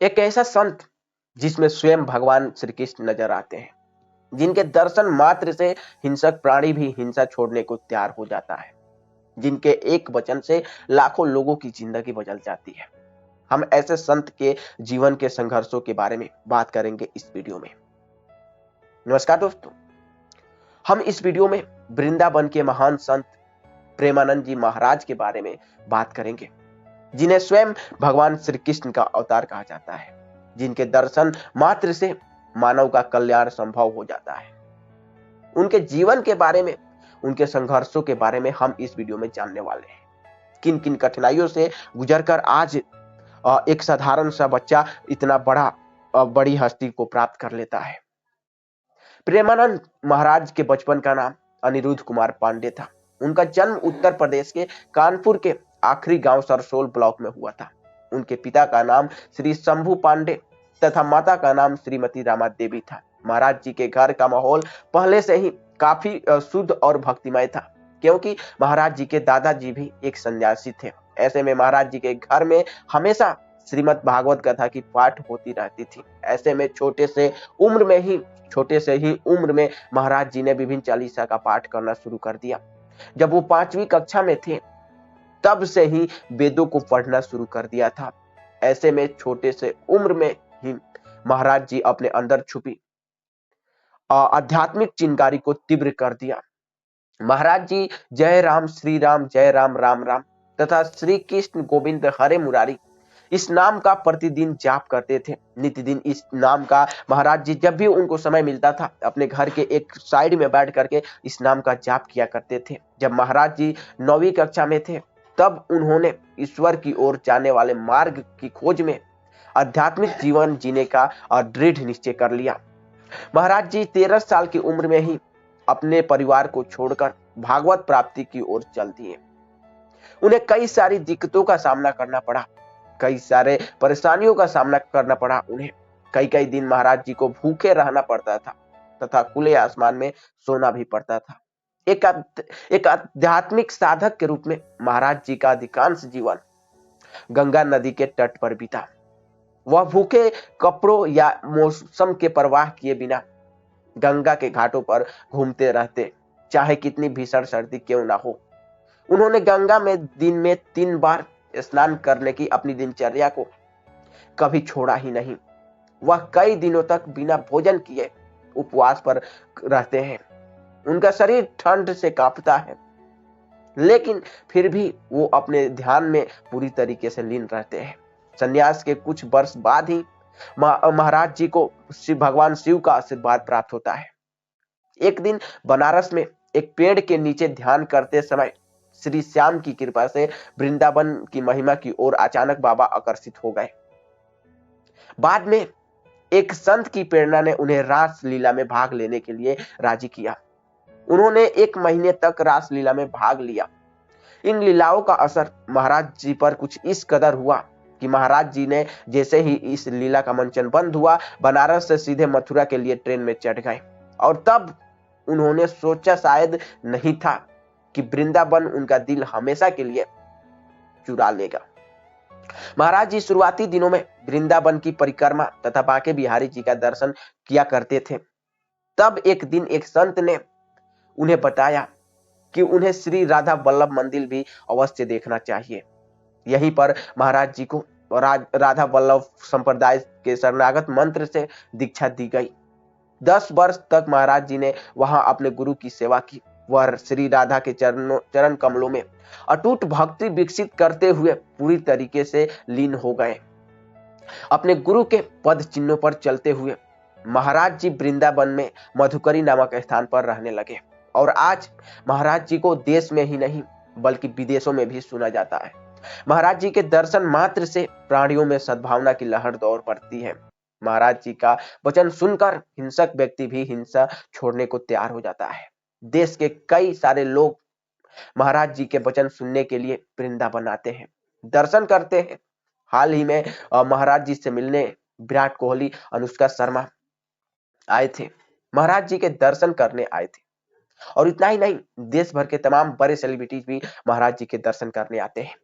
एक ऐसा संत जिसमें स्वयं भगवान श्री कृष्ण नजर आते हैं, जिनके दर्शन मात्र से हिंसक प्राणी भी हिंसा छोड़ने को तैयार हो जाता है, जिनके एक वचन से लाखों लोगों की जिंदगी बदल जाती है। हम ऐसे संत के जीवन के संघर्षों के बारे में बात करेंगे इस वीडियो में। नमस्कार दोस्तों, हम इस वीडियो में वृंदावन के महान संत प्रेमानंद जी महाराज के बारे में बात करेंगे, जिन्हें स्वयं भगवान श्री कृष्ण का अवतार कहा जाता है, जिनके दर्शन मात्र से मानव का कल्याण संभव हो जाता है। उनके जीवन के बारे में, उनके संघर्षों के बारे में हम इस वीडियो में जानने वाले हैं। किन किन कठिनाइयों से गुजरकर आज एक साधारण सा बच्चा इतना बड़ी हस्ती को प्राप्त कर लेता है। प्रेमानंद महाराज के बचपन का नाम अनिरुद्ध कुमार पांडे था। उनका जन्म उत्तर प्रदेश के कानपुर के आखिरी गांव सरसोल ब्लॉक में हुआ था। उनके पिता का नाम श्री शंभू पांडे तथा माता का नाम श्रीमती रामा देवी था। महाराज जी के घर का माहौल पहले से ही काफी शुद्ध और भक्तिमय था, क्योंकि महाराज जी के दादाजी भी एक सन्यासी थे। ऐसे में महाराज जी के घर में हमेशा श्रीमद् भागवत कथा की पाठ होती रहती थी। ऐसे में छोटे से ही उम्र में महाराज जी ने विभिन्न चालीसा का पाठ करना शुरू कर दिया। जब वो 5वीं कक्षा में थे, तब से ही वेदों को पढ़ना शुरू कर दिया था। ऐसे में छोटे से उम्र में ही महाराज जी अपने अंदर छुपी आध्यात्मिक चिंगारी को तीव्र कर दिया। महाराज जी जय राम श्री राम, जय राम राम राम तथा श्री कृष्ण गोविंद हरे मुरारी, इस नाम का प्रतिदिन जाप करते थे। नित्यदिन इस नाम का महाराज जी जब भी उनको समय मिलता था, अपने घर के एक साइड में बैठ करके इस नाम का जाप किया करते थे। जब महाराज जी 9वीं कक्षा में थे, तब उन्होंने ईश्वर की ओर जाने वाले मार्ग की खोज में आध्यात्मिक जीवन जीने का दृढ़ निश्चय कर लिया। महाराज जी 13 साल की उम्र में ही अपने परिवार को छोड़कर भागवत प्राप्ति की ओर चल दिए। उन्हें कई सारी दिक्कतों का सामना करना पड़ा, कई सारे परेशानियों का सामना करना पड़ा। उन्हें कई दिन महाराज जी को भूखे रहना पड़ता था तथा खुले आसमान में सोना भी पड़ता था। एक आध्यात्मिक साधक के रूप में महाराज जी का अधिकांश जीवन गंगा नदी के तट पर बीता। वह भूखे, कपड़ों या मौसम के परवाह किए बिना गंगा के घाटों पर घूमते रहते, चाहे कितनी भीषण सर्दी क्यों ना हो। उन्होंने गंगा में दिन में 3 बार स्नान करने की अपनी दिनचर्या को कभी छोड़ा ही नहीं। वह कई दिनों तक बिना भोजन किए उपवास पर रहते हैं। उनका शरीर ठंड से कांपता है, लेकिन फिर भी वो अपने ध्यान में पूरी तरीके से लीन रहते हैं। संन्यास के कुछ वर्ष बाद ही महाराज जी को भगवान शिव का आशीर्वाद प्राप्त होता है। एक दिन बनारस में एक पेड़ के नीचे ध्यान करते समय श्री श्याम की कृपा से वृंदावन की महिमा की ओर अचानक बाबा आकर्षित हो गए। बाद में एक संत की प्रेरणा ने उन्हें रास लीला में भाग लेने के लिए राजी किया। उन्होंने 1 महीने तक रास लीला में भाग लिया। इन लीलाओं का असर महाराज जी पर कुछ इस कदर हुआ कि महाराज जी ने जैसे ही इस लीला का मंचन बंद हुआ, बनारस से सीधे मथुरा के लिए ट्रेन में चढ़ गए। और तब उन्होंने सोचा शायद नहीं था कि वृंदावन उनका दिल हमेशा के लिए चुरा लेगा। महाराज जी शुरुआती दिनों में वृंदावन की परिक्रमा तथा बांके बिहारी जी का दर्शन किया करते थे। तब एक दिन एक संत ने उन्हें बताया कि उन्हें श्री राधा वल्लभ मंदिर भी अवश्य देखना चाहिए। यहीं पर महाराज जी को राधा वल्लभ संप्रदाय के शरणागत मंत्र से दीक्षा दी गई। 10 वर्ष तक महाराज जी ने वहां अपने गुरु की सेवा की। वह श्री राधा के चरण कमलों में अटूट भक्ति विकसित करते हुए पूरी तरीके से लीन हो गए। अपने गुरु के पद चिन्हों पर चलते हुए महाराज जी वृंदावन में मधुकरी नामक स्थान पर रहने लगे। और आज महाराज जी को देश में ही नहीं बल्कि विदेशों में भी सुना जाता है। महाराज जी के दर्शन मात्र से प्राणियों में सद्भावना की लहर दौड़ पड़ती है। महाराज जी का वचन सुनकर हिंसक व्यक्ति भी हिंसा छोड़ने को तैयार हो जाता है। देश के कई सारे लोग महाराज जी के वचन सुनने के लिए वृंदावन आते हैं, दर्शन करते हैं। हाल ही में महाराज जी से मिलने विराट कोहली, अनुष्का शर्मा आए थे, महाराज जी के दर्शन करने आए थे। और इतना ही नहीं, देश भर के तमाम बड़े सेलिब्रिटीज भी महाराज जी के दर्शन करने आते हैं।